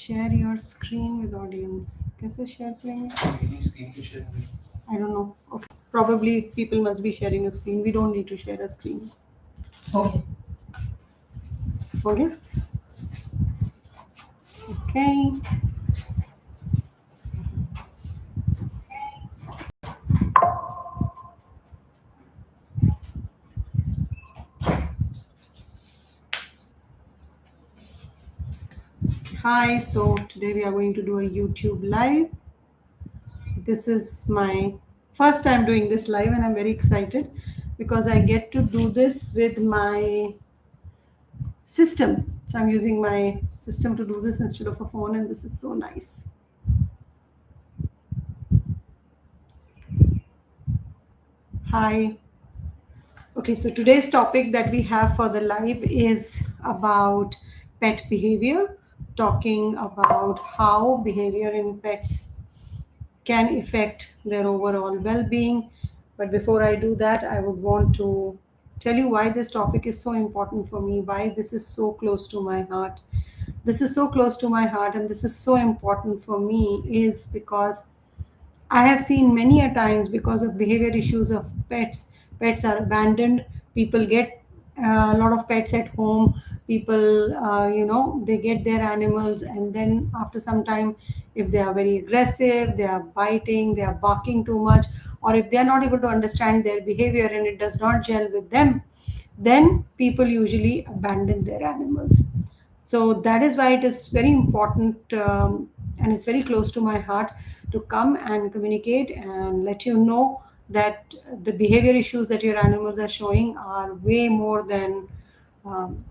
Share your screen with audience. कैसे share करेंगे? मेरी स्क्रीन को शेयर करें. I don't know. Okay. Probably people must be sharing a screen. We don't need to share a screen. Okay. Okay. Okay. Hi. So today we are going to do a YouTube live. This is my first time doing this live, and I'm very excited because I get to do this with my system. So I'm using my system to do this instead of a phone, and this is so nice. Hi. Okay, so today's topic that we have for the live is about pet behavior, talking about how behavior in pets can affect their overall well being. But before I do that, I would want to tell you why this topic is so important for me, why this is so close to my heart. This is so close to my heart, and this is so important for me, is because I have seen many a times because of behavior issues of pets. Pets are abandoned. People get a lot of pets at home. People, they get their animals, and then after some time, if they are very aggressive, they are biting, they are barking too much, or if they are not able to understand their behavior and it does not gel with them, then people usually abandon their animals. So that is why it is very important, and it's very close to my heart to come and communicate and let you know that the behavior issues that your animals are showing are way more than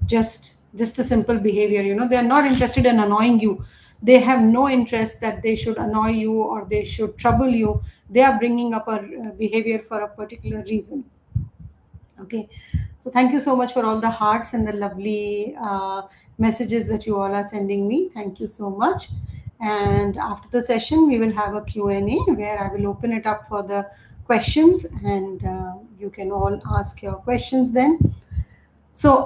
just a simple behavior. They are not interested in annoying you. They have no interest that they should annoy you or they should trouble you. They are bringing up a behavior for a particular reason. Okay, so thank you so much for all the hearts and the lovely messages that you all are sending me. Thank you so much. And after the session, we will have a Q&A where I will open it up for the questions, and you can all ask your questions then. So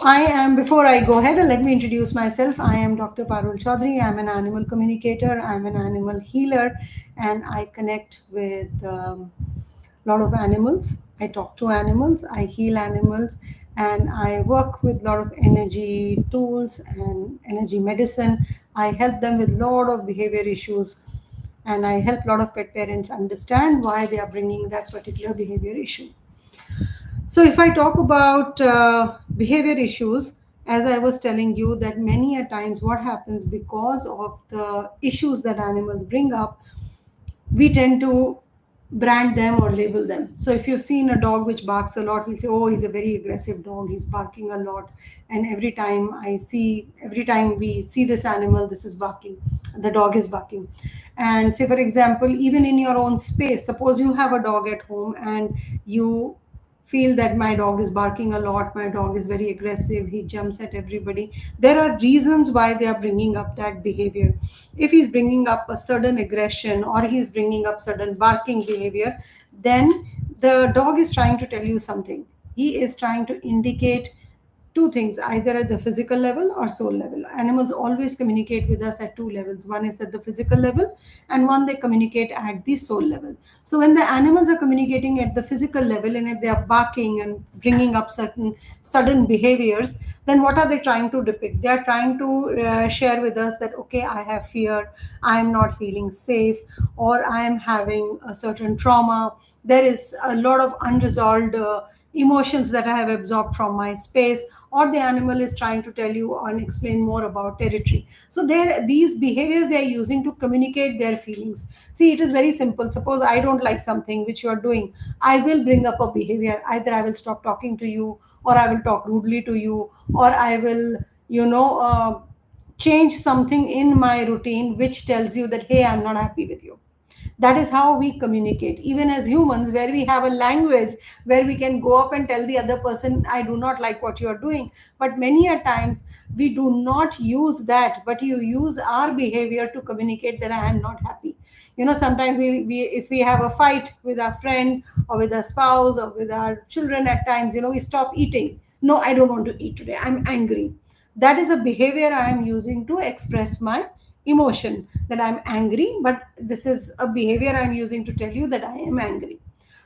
before I go ahead, let me introduce myself. I am Dr. Parul Chaudhri. I'm an animal communicator. I'm an animal healer, and I connect with a lot of animals. I talk to animals, I heal animals, and I work with a lot of energy tools and energy medicine. I help them with a lot of behavior issues, and I help a lot of pet parents understand why they are bringing that particular behavior issue. So, if I talk about behavior issues, as I was telling you, that many a times what happens because of the issues that animals bring up, we tend to brand them or label them. So if you've seen a dog which barks a lot, we'll say, oh, he's a very aggressive dog, he's barking a lot. And every time we see this animal, this is barking, the dog is barking. And say, for example, even in your own space, suppose you have a dog at home and you feel that my dog is barking a lot, my dog is very aggressive, he jumps at everybody. There are reasons why they are bringing up that behavior. If he's bringing up a sudden aggression or he's bringing up sudden barking behavior, then the dog is trying to tell you something. He is trying to indicate two things, either at the physical level or soul level. Animals always communicate with us at two levels. One is at the physical level, and one they communicate at the soul level. So when the animals are communicating at the physical level and if they are barking and bringing up certain sudden behaviors, then what are they trying to depict? They are trying to share with us that, okay, I have fear, I am not feeling safe, or I am having a certain trauma. There is a lot of unresolved emotions that I have absorbed from my space, or the animal is trying to tell you and explain more about territory. So these behaviors they are using to communicate their feelings. See, it is very simple. Suppose I don't like something which you are doing, I will bring up a behavior. Either I will stop talking to you, or I will talk rudely to you, or I will, change something in my routine which tells you that, hey, I'm not happy with you. That is how we communicate, even as humans, where we have a language where we can go up and tell the other person, I do not like what you are doing. But many a times we do not use that, but you use our behavior to communicate that I am not happy. Sometimes we if we have a fight with our friend or with our spouse or with our children, at times we stop eating. No, I don't want to eat today, I'm angry. That is a behavior I am using to express my emotion that I'm angry, but this is a behavior I'm using to tell you that I am angry.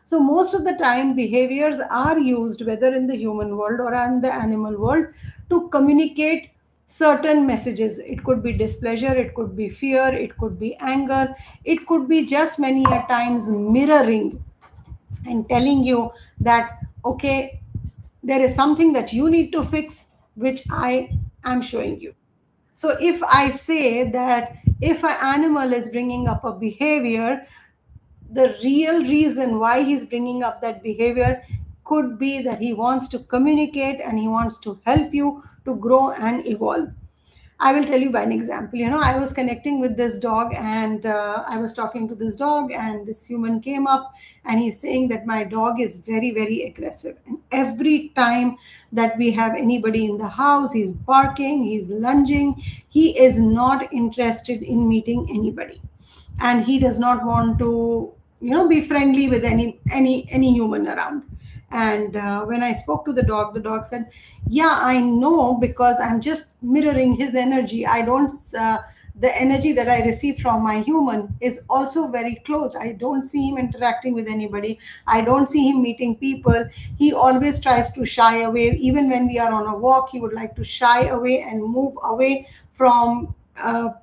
So most of the time, behaviors are used, whether in the human world or in the animal world, to communicate certain messages. It could be displeasure, it could be fear, it could be anger, it could be just many a times mirroring and telling you that, okay, there is something that you need to fix, which I am showing you. So if I say that if an animal is bringing up a behavior, the real reason why he's bringing up that behavior could be that he wants to communicate and he wants to help you to grow and evolve. I will tell you by an example. I was connecting with this dog, and I was talking to this dog, and this human came up and he's saying that my dog is very, very aggressive. And every time that we have anybody in the house, he's barking, he's lunging, he is not interested in meeting anybody. And he does not want to be friendly with any human around. And when I spoke to the dog said, yeah, I know, because I'm just mirroring his energy. I don't The energy that I receive from my human is also very close. I don't see him interacting with anybody. I don't see him meeting people. He always tries to shy away. Even when we are on a walk, he would like to shy away and move away from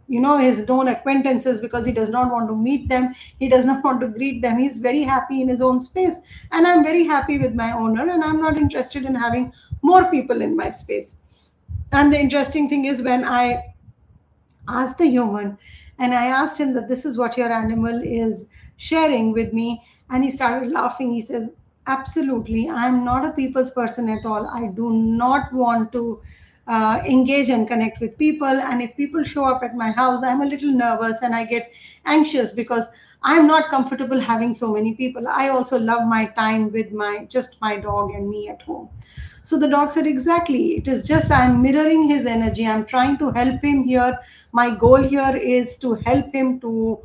his known acquaintances, because he does not want to meet them. He does not want to greet them. He's very happy in his own space, and I'm very happy with my owner, and I'm not interested in having more people in my space. And the interesting thing is, when I asked the human and I asked him that this is what your animal is sharing with me, and he started laughing. He says, absolutely, I'm not a people's person at all. I do not want to engage and connect with people. And if people show up at my house, I'm a little nervous and I get anxious, because I'm not comfortable having so many people. I also love my time with my dog and me at home. So the dog said, exactly. It is just I'm mirroring his energy. I'm trying to help him here. My goal here is to help him to,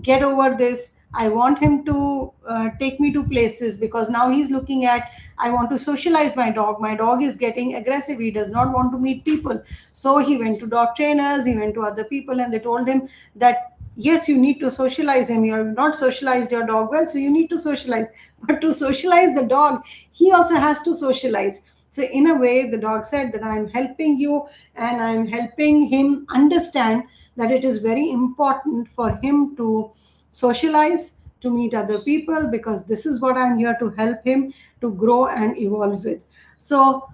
get over this. I want him to take me to places, because now he's looking at, I want to socialize my dog. My dog is getting aggressive. He does not want to meet people. So he went to dog trainers, he went to other people, and they told him that, yes, you need to socialize him. You have not socialized your dog well, so you need to socialize. But to socialize the dog, he also has to socialize. So in a way, the dog said that I'm helping you, and I'm helping him understand that it is very important for him to socialize, to meet other people, because this is what I'm here to help him to grow and evolve with. So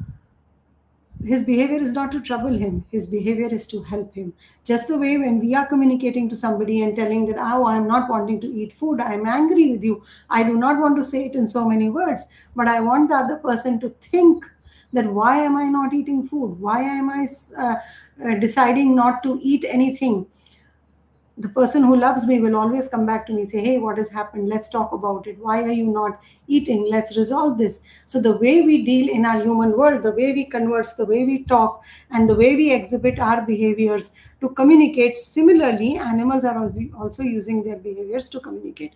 his behavior is not to trouble him. His behavior is to help him. Just the way when we are communicating to somebody and telling that, oh, I'm not wanting to eat food, I'm angry with you, I do not want to say it in so many words, but I want the other person to think that, why am I not eating food? Why am I deciding not to eat anything? The person who loves me will always come back to me, say, hey, what has happened? Let's talk about it. Why are you not eating? Let's resolve this. So the way we deal in our human world, the way we converse, the way we talk, and the way we exhibit our behaviors to communicate, similarly animals are also using their behaviors to communicate.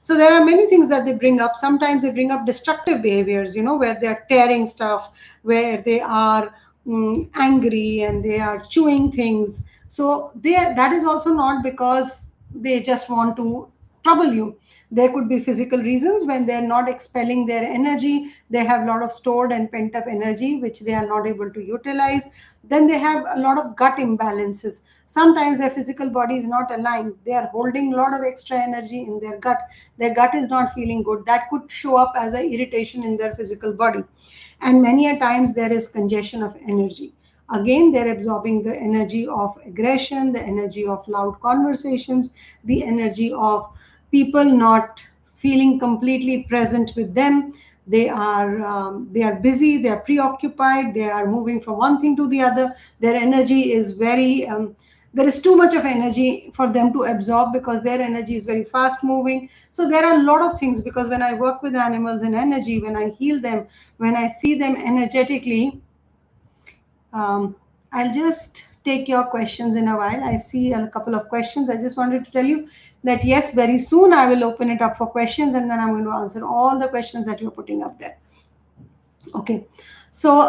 So there are many things that they bring up. Sometimes they bring up destructive behaviors, where they are tearing stuff, where they are angry and they are chewing things. So that is also not because they just want to trouble you. There could be physical reasons. When they're not expelling their energy, they have a lot of stored and pent up energy which they are not able to utilize. Then they have a lot of gut imbalances. Sometimes their physical body is not aligned. They are holding a lot of extra energy in their gut. Their gut is not feeling good. That could show up as an irritation in their physical body. And many a times there is congestion of energy. Again, they're absorbing the energy of aggression, the energy of loud conversations, the energy of people not feeling completely present with them. They are busy, they are preoccupied, they are moving from one thing to the other. Their energy is very there is too much of energy for them to absorb, because their energy is very fast moving. So there are a lot of things, because when I work with animals in energy, when I heal them, when I see them energetically, um, I'll just take your questions in a while. I see a couple of questions. I just wanted to tell you that yes, very soon I will open it up for questions, and then I'm going to answer all the questions that you're putting up there. Okay. So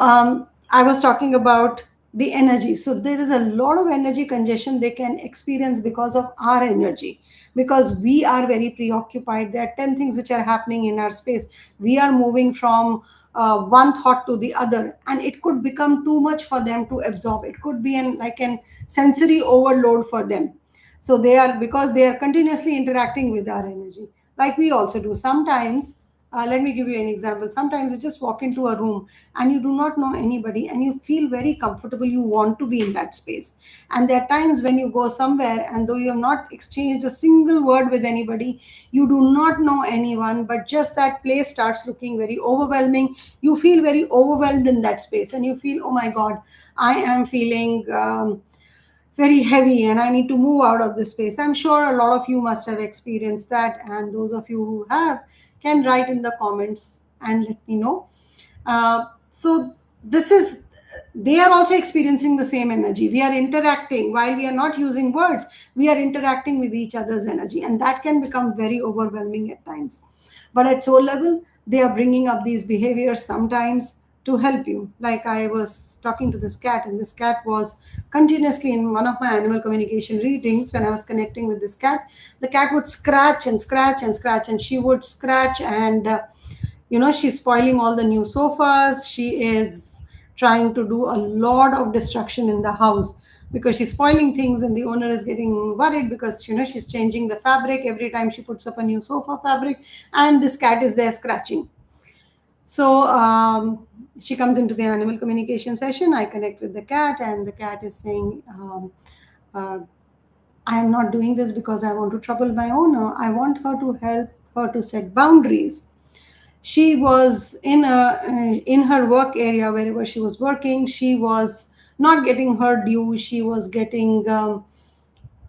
I was talking about the energy. So there is a lot of energy congestion they can experience because of our energy, because we are very preoccupied. There are 10 things which are happening in our space. We are moving from one thought to the other, and it could become too much for them to absorb. It could be an sensory overload for them. So they are, because they are continuously interacting with our energy, like we also do sometimes. Let me give you an example. Sometimes you just walk into a room and you do not know anybody and you feel very comfortable, you want to be in that space. And there are times when you go somewhere and though you have not exchanged a single word with anybody, you do not know anyone, but just that place starts looking very overwhelming. You feel very overwhelmed in that space and you feel, oh my god, I am feeling very heavy and I need to move out of this space. I'm sure a lot of you must have experienced that, and those of you who have can write in the comments and let me know. So this is, they are also experiencing the same energy. We are interacting while we are not using words, we are interacting with each other's energy, and that can become very overwhelming at times. But at soul level, they are bringing up these behaviors sometimes to help you. Like I was talking to this cat, and this cat was continuously in one of my animal communication readings. When I was connecting with this cat, the cat would scratch and scratch and scratch, and she would scratch and she's spoiling all the new sofas. She is trying to do a lot of destruction in the house because she's spoiling things, and the owner is getting worried because she's changing the fabric every time she puts up a new sofa fabric, and this cat is there scratching. So she comes into the animal communication session. I connect with the cat, and the cat is saying, uh, I am not doing this because I want to trouble my owner. I want her to help her to set boundaries. She was in her work area, wherever she was working, she was not getting her due. She was getting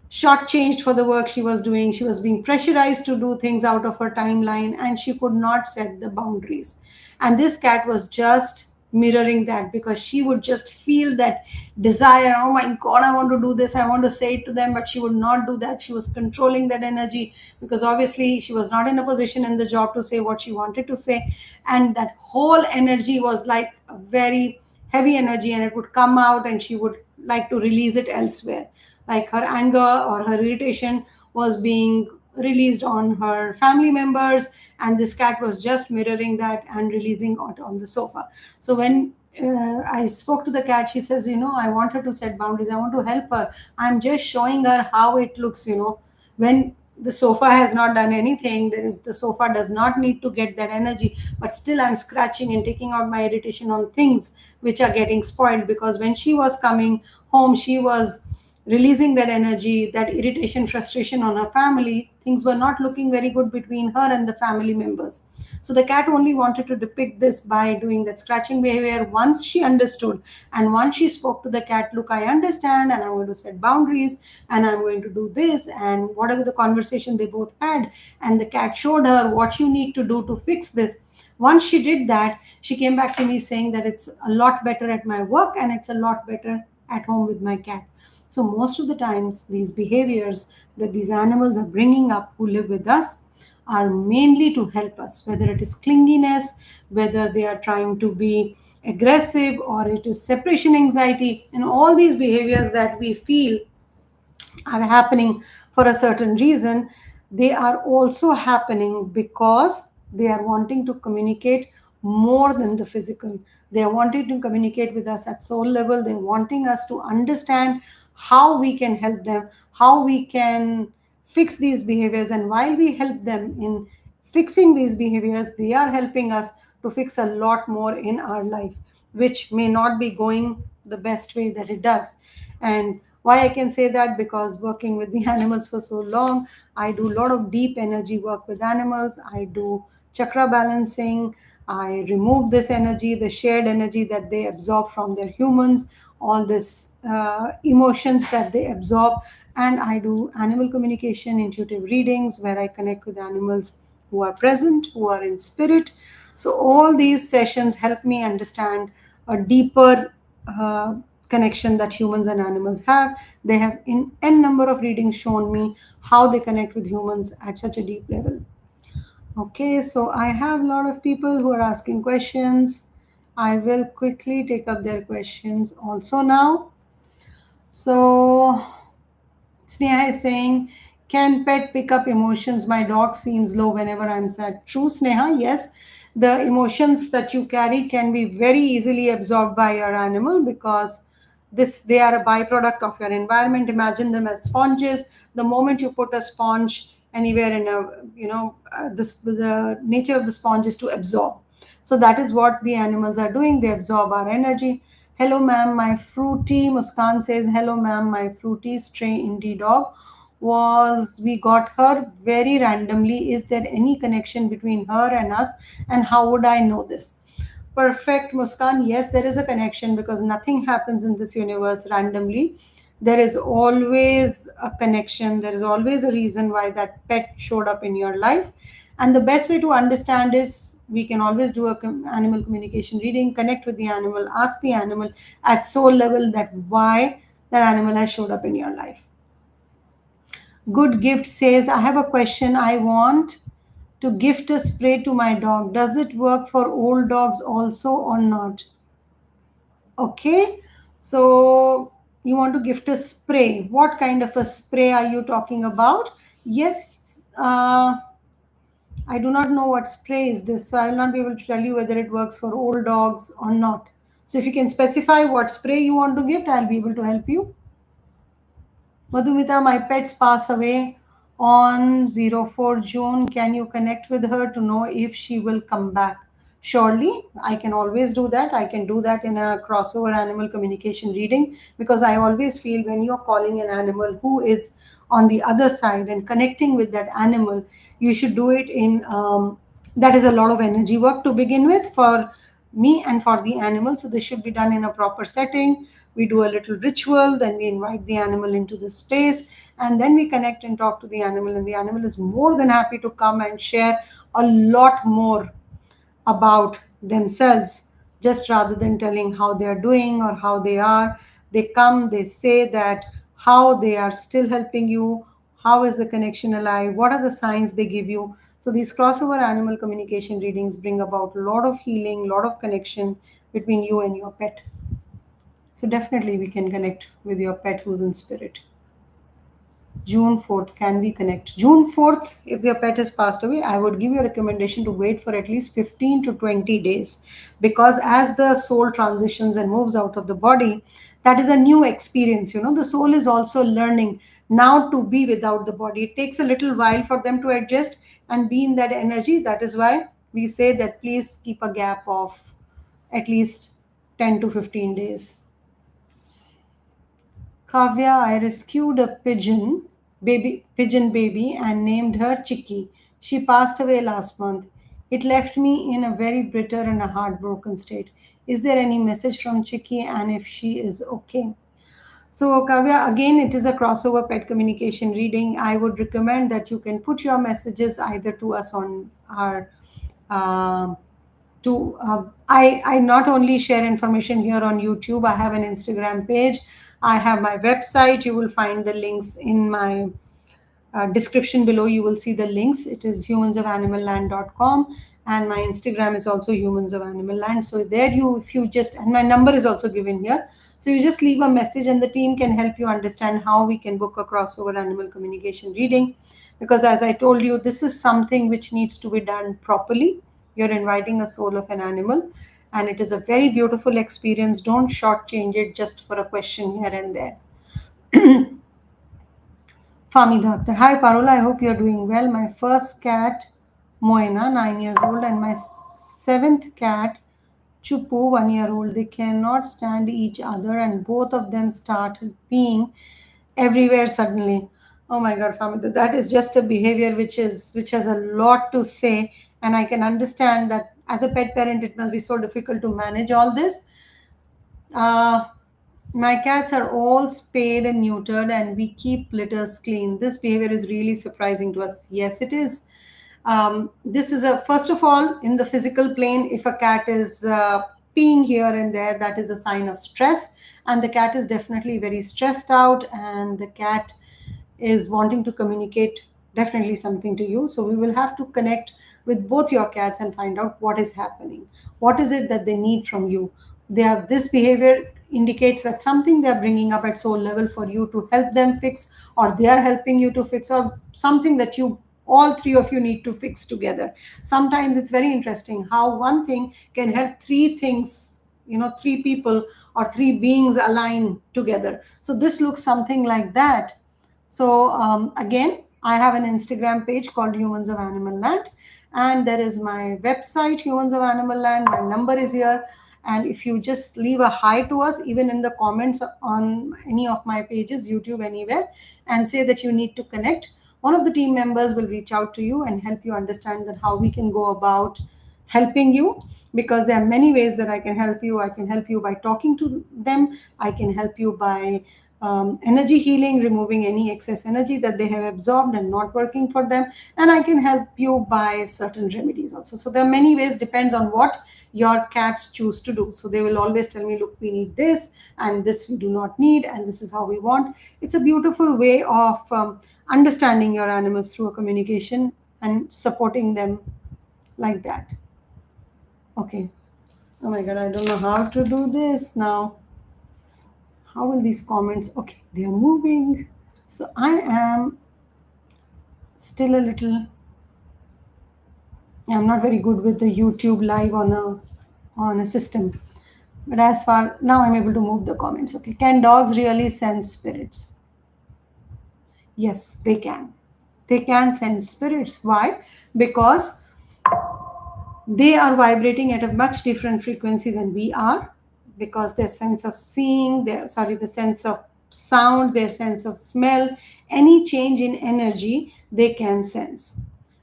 shortchanged for the work she was doing. She was being pressurized to do things out of her timeline, and she could not set the boundaries. And this cat was just mirroring that, because she would just feel that desire. Oh my god, I want to do this, I want to say it to them, but she would not do that. She was controlling that energy because obviously she was not in a position in the job to say what she wanted to say. And that whole energy was like a very heavy energy, and it would come out and she would like to release it elsewhere. Like her anger or her irritation was being released on her family members, and this cat was just mirroring that and releasing it on the sofa. So when I spoke to the cat, she says, I want her to set boundaries, I want to help her, I'm just showing her how it looks. When the sofa has not done anything, the sofa does not need to get that energy, but still I'm scratching and taking out my irritation on things which are getting spoiled, because when she was coming home, she was releasing that energy, that irritation, frustration on her family. Things were not looking very good between her and the family members. So the cat only wanted to depict this by doing that scratching behavior. Once she understood, and once she spoke to the cat, look, I understand, and I'm going to set boundaries, and I'm going to do this, and whatever the conversation they both had, and the cat showed her what you need to do to fix this. Once she did that, she came back to me saying that it's a lot better at my work and it's a lot better at home with my cat. So, most of the times, these behaviors that these animals are bringing up who live with us are mainly to help us, whether it is clinginess, whether they are trying to be aggressive, or it is separation anxiety, and all these behaviors that we feel are happening for a certain reason. They are also happening because they are wanting to communicate more than the physical. They are wanting to communicate with us at soul level. They're wanting us to understand how we can help them, how we can fix these behaviors. And while we help them in fixing these behaviors, they are helping us to fix a lot more in our life, which may not be going the best way that it does. And why I can say that, because working with the animals for so long, I do a lot of deep energy work with animals. I do chakra balancing. I remove this energy, the shared energy that they absorb from their humans, all this emotions that they absorb. And I do animal communication, intuitive readings, where I connect with animals who are present, who are in spirit. So all these sessions help me understand a deeper connection that humans and animals have. They have in n number of readings shown me how they connect with humans at such a deep level. Okay, so I have a lot of people who are asking questions, I will quickly take up their questions also now. So Sneha is saying, can pet pick up emotions? My dog seems low whenever I'm sad. True, Sneha, yes. The emotions that you carry can be very easily absorbed by your animal because this they are a byproduct of your environment. Imagine them as sponges. The moment you put a sponge anywhere in a, this the nature of the sponge is to absorb. So that is what the animals are doing. They absorb our energy. Hello, ma'am, my fruity. Muskan says, hello, ma'am, my fruity stray indie dog we got her very randomly. Is there any connection between her and us? And how would I know this? Perfect, Muskan. Yes, there is a connection because nothing happens in this universe randomly. There is always a connection. There is always a reason why that pet showed up in your life. And the best way to understand is we can always do a animal communication reading, connect with the animal, ask the animal at soul level that why that animal has showed up in your life. Good Gift says, I have a question. I want to gift a spray to my dog. Does it work for old dogs also or not? Okay, so you want to gift a spray. What kind of a spray are you talking about? Yes, I do not know what spray is this, so I will not be able to tell you whether it works for old dogs or not. So if you can specify what spray you want to gift, I'll be able to help you. Madhumita, my pets pass away on 04 June. Can you connect with her to know if she will come back? Surely, I can always do that. I can do that in a crossover animal communication reading because I always feel when you're calling an animal who is on the other side and connecting with that animal, you should do it in that is a lot of energy work to begin with for me and for the animal. So this should be done in a proper setting. We do a little ritual, then we invite the animal into the space, and then we connect and talk to the animal. And the animal is more than happy to come and share a lot more about themselves, just rather than telling how they are doing or how they are. They come, they say that how they are still helping you, how is the connection alive, what are the signs they give you. So these crossover animal communication readings bring about a lot of healing, a lot of connection between you and your pet. So definitely we can connect with your pet who's in spirit. June 4th, can we connect? June 4th, if your pet has passed away, I would give you a recommendation to wait for at least 15 to 20 days because as the soul transitions and moves out of the body, that is a new experience. The soul is also learning now to be without the body. It takes a little while for them to adjust and be in that energy. That is why we say that please keep a gap of at least 10 to 15 days. Kavya, I rescued a pigeon baby, and named her Chicky. She passed away last month. It left me in a very bitter and a heartbroken state. Is there any message from Chicky and if she is okay? So, Kavya, again, it is a crossover pet communication reading. I would recommend that you can put your messages either to us on our uh, to I not only share information here on YouTube. I have an Instagram page. I have my website. You will find the links in my description below. You will see the links. It is humansofanimalland.com, and my Instagram is also humans of animal land. So there if you just, and my number is also given here, so you just leave a message and the team can help you understand how we can book a crossover animal communication reading, because as I told you, this is something which needs to be done properly. You're inviting a soul of an animal, and it is a very beautiful experience. Don't shortchange it just for a question here and there. Famida Akhtar. Hi Parul, I hope you're doing well. My first cat, Moena, 9 years old, and my seventh cat, Chupu, 1 year old. They cannot stand each other, and both of them started peeing everywhere suddenly. Oh my God, Famida, that is just a behavior which has a lot to say, and I can understand that as a pet parent, it must be so difficult to manage all this. Uh, my cats are all spayed and neutered, and we keep litters clean. This behavior is really surprising to us. Yes, it is. This is a first of all in the physical plane. If a cat is peeing here and there, that is a sign of stress, and the cat is definitely very stressed out, and the cat is wanting to communicate definitely something to you. So we will have to connect with both your cats and find out what is happening. What is it that they need from you? They have this behavior indicates that something they are bringing up at soul level for you to help them fix, or they are helping you to fix, or something that you all three of you need to fix together. Sometimes it's very interesting how one thing can help three things, three people or three beings align together. So this looks something like that. So again, I have an Instagram page called Humans of Animal Land, and there is my website, Humans of Animal Land. My number is here, and if you just leave a hi to us, even in the comments on any of my pages, YouTube, anywhere, and say that you need to connect, one of the team members will reach out to you and help you understand that how we can go about helping you, because there are many ways that I can help you. I can help you by talking to them. I can help you by energy healing, removing any excess energy that they have absorbed and not working for them. And I can help you by certain remedies also. So there are many ways, depends on what your cats choose to do. So they will always tell me, look, we need this and this we do not need, and this is how we want. It's a beautiful way of understanding your animals through a communication and supporting them like that. Okay. Oh my god, I don't know how to do this now. How will these comments? Okay, they are moving. So I am still a little. I'm not very good with the YouTube live on a system. But as far now, I'm able to move the comments. Okay, can dogs really sense spirits? Yes, they can. They can sense spirits. Why? Because they are vibrating at a much different frequency than we are, because their sense of seeing, the sense of sound, their sense of smell, any change in energy, they can sense.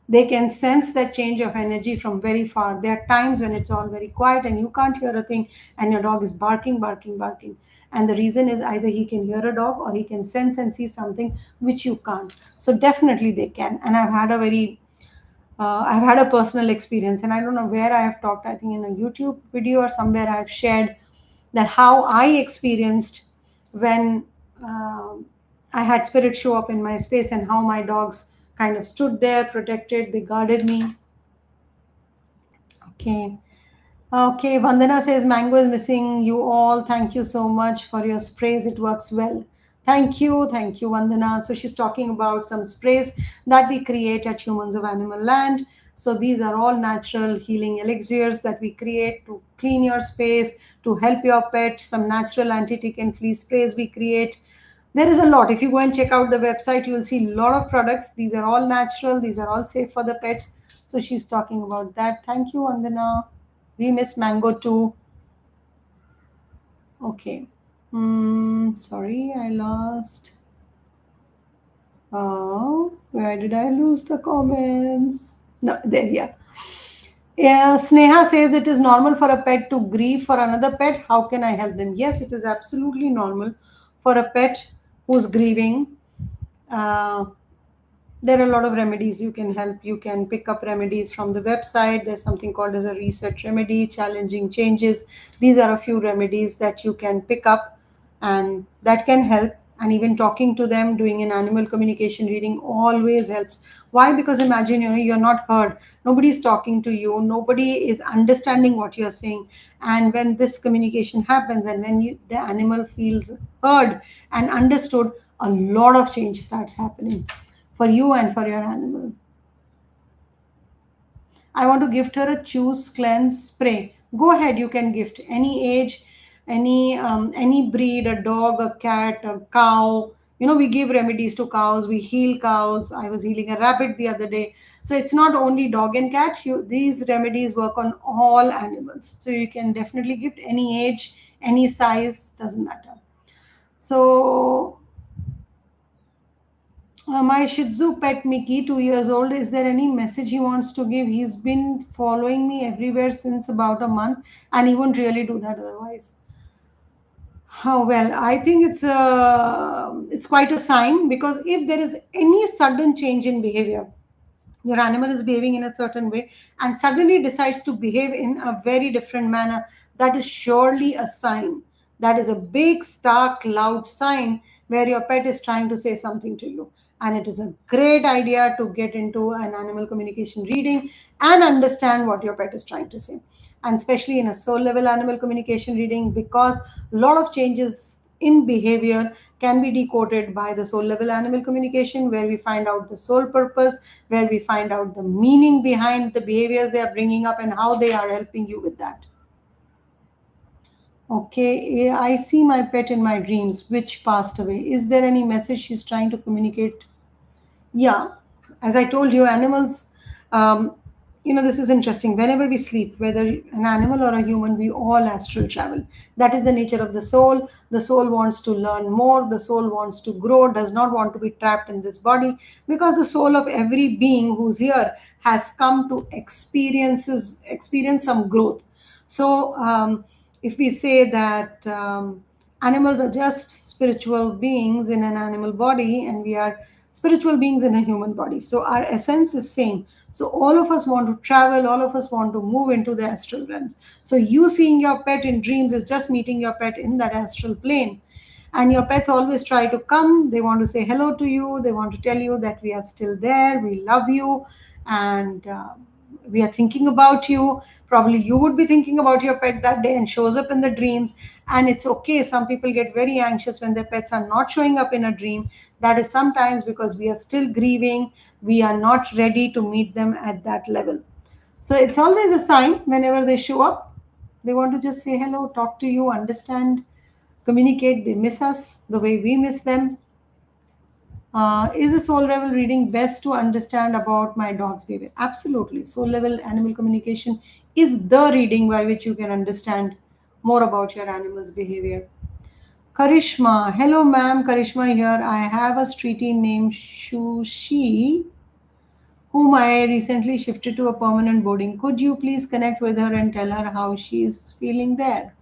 They can sense that change of energy from very far. There are times when it's all very quiet and you can't hear a thing, and your dog is barking, barking, barking. And the reason is either he can hear a dog or he can sense and see something which you can't. So definitely they can. And I've had a personal experience, and I don't know where I have talked. I think in a YouTube video or somewhere I've shared that how I experienced when I had spirit show up in my space, and how my dogs kind of stood there, protected, they guarded me. Okay. Okay, Vandana says mango is missing you all. Thank you so much for your sprays. It works well. Thank you, Vandana. So she's talking about some sprays that we create at Humans of Animal Land. So these are all natural healing elixirs that we create to clean your space, to help your pet. Some natural anti-tick and flea sprays we create. There is a lot. If you go and check out the website, you will see a lot of products. These are all natural. These are all safe for the pets. So she's talking about that. Thank you, Vandana. We miss mango too. Okay. Sorry, I lost. Oh, where did I lose the comments? No, there, yeah. Yeah, Sneha says it is normal for a pet to grieve for another pet. How can I help them? Yes, it is absolutely normal for a pet who's grieving. Uh, there are a lot of remedies you can help. You can pick up remedies from the website. There's something called as a reset remedy, challenging changes. These are a few remedies that you can pick up, and that can help. And even talking to them, doing an animal communication reading always helps. Why? Because imagine, you're not heard, nobody's talking to you, nobody is understanding what you're saying. And when this communication happens, and when the animal feels heard and understood, a lot of change starts happening for you and for your animal. I want to gift her a choose cleanse spray. Go ahead, you can gift any age, any breed, a dog, a cat, a cow. We give remedies to cows. We heal cows. I was healing a rabbit the other day. So it's not only dog and cat. These remedies work on all animals. So you can definitely gift any age, any size, doesn't matter. So my Shih Tzu pet Mickey, 2 years old. Is there any message he wants to give? He's been following me everywhere since about a month, and he won't really do that otherwise. Oh, well, I think it's quite a sign, because if there is any sudden change in behavior, your animal is behaving in a certain way and suddenly decides to behave in a very different manner, that is surely a sign. That is a big, stark, loud sign where your pet is trying to say something to you. And it is a great idea to get into an animal communication reading and understand what your pet is trying to say. And especially in a soul level animal communication reading, because a lot of changes in behavior can be decoded by the soul level animal communication, where we find out the soul purpose, where we find out the meaning behind the behaviors they are bringing up and how they are helping you with that. Okay, I see my pet in my dreams, which passed away. Is there any message she's trying to communicate? Yeah, as I told you, animals, um, this is interesting. Whenever we sleep, whether an animal or a human, we all astral travel. That is the nature of the soul. The soul wants to learn more, the soul wants to grow, does not want to be trapped in this body, because the soul of every being who's here has come to experience some growth. So, if we say that animals are just spiritual beings in an animal body, and we are spiritual beings in a human body, so our essence is same. So all of us want to travel, all of us want to move into the astral realms. So you seeing your pet in dreams is just meeting your pet in that astral plane. And your pets always try to come, they want to say hello to you, they want to tell you that we are still there, we love you, and we are thinking about you. Probably you would be thinking about your pet that day and shows up in the dreams. And it's okay, some people get very anxious when their pets are not showing up in a dream. That is sometimes because we are still grieving, we are not ready to meet them at that level. So it's always a sign whenever they show up, they want to just say hello, talk to you, understand, communicate. They miss us the way we miss them. Is a soul level reading best to understand about my dog's behavior? Absolutely. Soul level animal communication is the reading by which you can understand more about your animal's behavior. Karishma, hello ma'am, Karishma here. I have a streetie named Shushi, whom I recently shifted to a permanent boarding. Could you please connect with her and tell her how she is feeling there?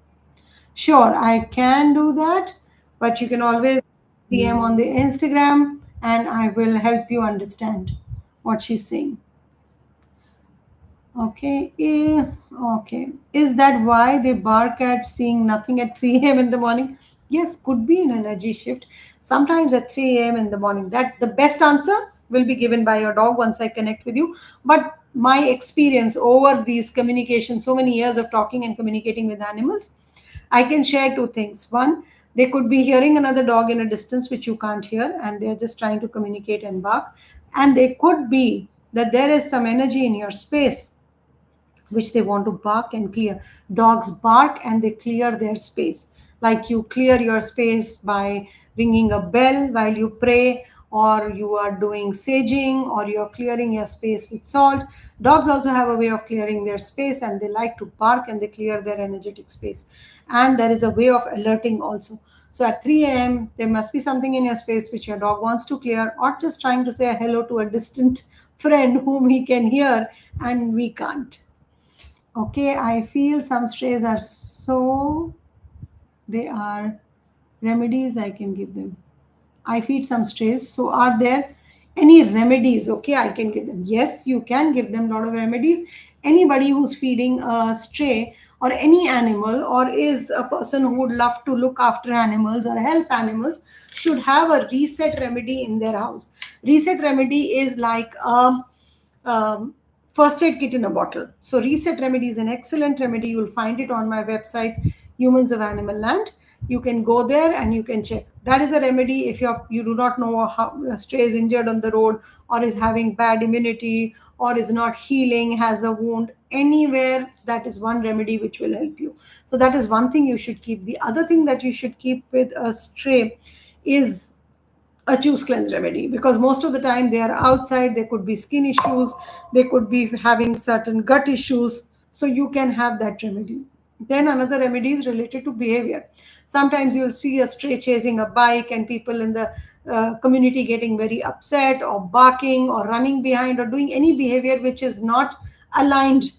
Sure, I can do that, but you can always DM on the Instagram and I will help you understand what she's saying. Okay, okay. Is that why they bark at seeing nothing at 3 a.m. in the morning? Yes, could be an energy shift. Sometimes at 3 a.m. in the morning. That the best answer will be given by your dog once I connect with you. But my experience over these communications, so many years of talking and communicating with animals, I can share two things. One, they could be hearing another dog in a distance which you can't hear, and they're just trying to communicate and bark. And they could be that there is some energy in your space which they want to bark and clear. Dogs bark and they clear their space. Like you clear your space by ringing a bell while you pray, or you are doing saging, or you're clearing your space with salt. Dogs also have a way of clearing their space, and they like to bark and they clear their energetic space. And there is a way of alerting also. So at 3 a.m., there must be something in your space which your dog wants to clear, or just trying to say hello to a distant friend whom he can hear and we can't. Okay, I feel some strays are so they are remedies I can give them. I feed some strays. So are there any remedies? Okay, I can give them. Yes, you can give them a lot of remedies. Anybody who's feeding a stray or any animal, or is a person who would love to look after animals or help animals, should have a reset remedy in their house. Reset remedy is like a um, first aid kit in a bottle. So Reset Remedy is an excellent remedy. You will find it on my website, Humans of Animal Land. You can go there and you can check. That is a remedy if you do not know how a stray is injured on the road, or is having bad immunity, or is not healing, has a wound anywhere. That is one remedy which will help you. So that is one thing you should keep. The other thing that you should keep with a stray is a juice cleanse remedy, because most of the time they are outside, there could be skin issues, they could be having certain gut issues, so you can have that remedy. Then another remedy is related to behavior. Sometimes you'll see a stray chasing a bike and people in the community getting very upset, or barking, or running behind, or doing any behavior which is not aligned,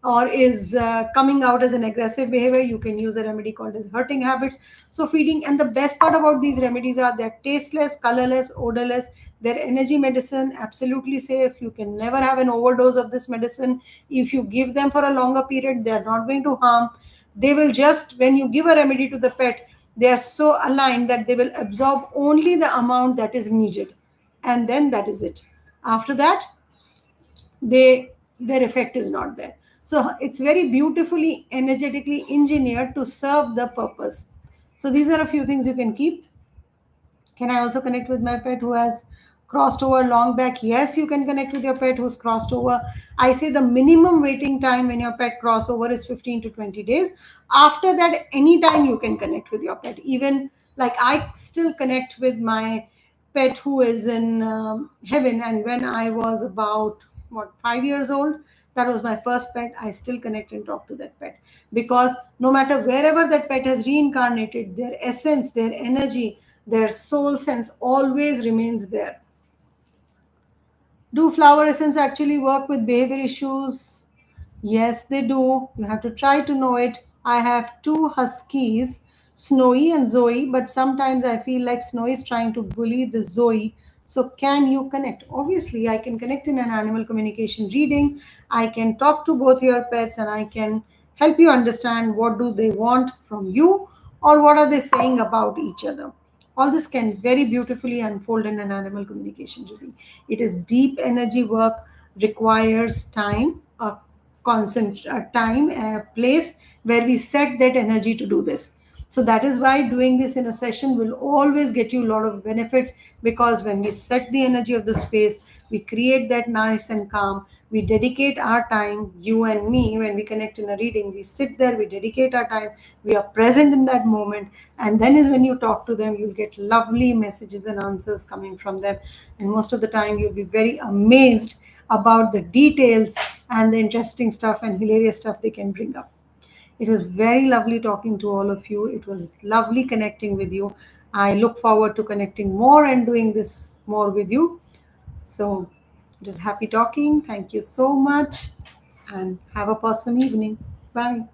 or is coming out as an aggressive behavior. You can use a remedy called as hurting habits. So feeding, and the best part about these remedies are they're tasteless, colorless, odorless. They're energy medicine, absolutely safe. You can never have an overdose of this medicine. If you give them for a longer period, they're not going to harm. They will just, when you give a remedy to the pet, they are so aligned that they will absorb only the amount that is needed. and then that is it. After that, their effect is not there. So it's very beautifully energetically engineered to serve the purpose. So these are a few things you can keep. Can I also connect with my pet who has crossed over long back? Yes, you can connect with your pet who's crossed over. I say the minimum waiting time when your pet crossover is 15 to 20 days. After that, anytime you can connect with your pet. Even like I still connect with my pet who is in heaven. And when I was about, what, 5 years old, that was my first pet. I still connect and talk to that pet because no matter wherever that pet has reincarnated, their essence, their energy, their soul sense always remains there. Do flower essence actually work with behavior issues? Yes, they do. You have to try to know it. I have two huskies, Snowy and Zoe, but sometimes I feel like Snowy is trying to bully the Zoe. So, can you connect? Obviously, I can connect in an animal communication reading. I can talk to both your pets and I can help you understand what do they want from you or what are they saying about each other. All this can very beautifully unfold in an animal communication reading. It is deep energy work, requires time, a constant time and a place where we set that energy to do this. So that is why doing this in a session will always get you a lot of benefits, because when we set the energy of the space, we create that nice and calm. We dedicate our time, you and me, when we connect in a reading, we sit there, we dedicate our time, we are present in that moment, and then is when you talk to them, you'll get lovely messages and answers coming from them. And most of the time, you'll be very amazed about the details and the interesting stuff and hilarious stuff they can bring up. It was very lovely talking to all of you. It was lovely connecting with you. I look forward to connecting more and doing this more with you. So it was happy talking. Thank you so much and have a awesome evening. Bye.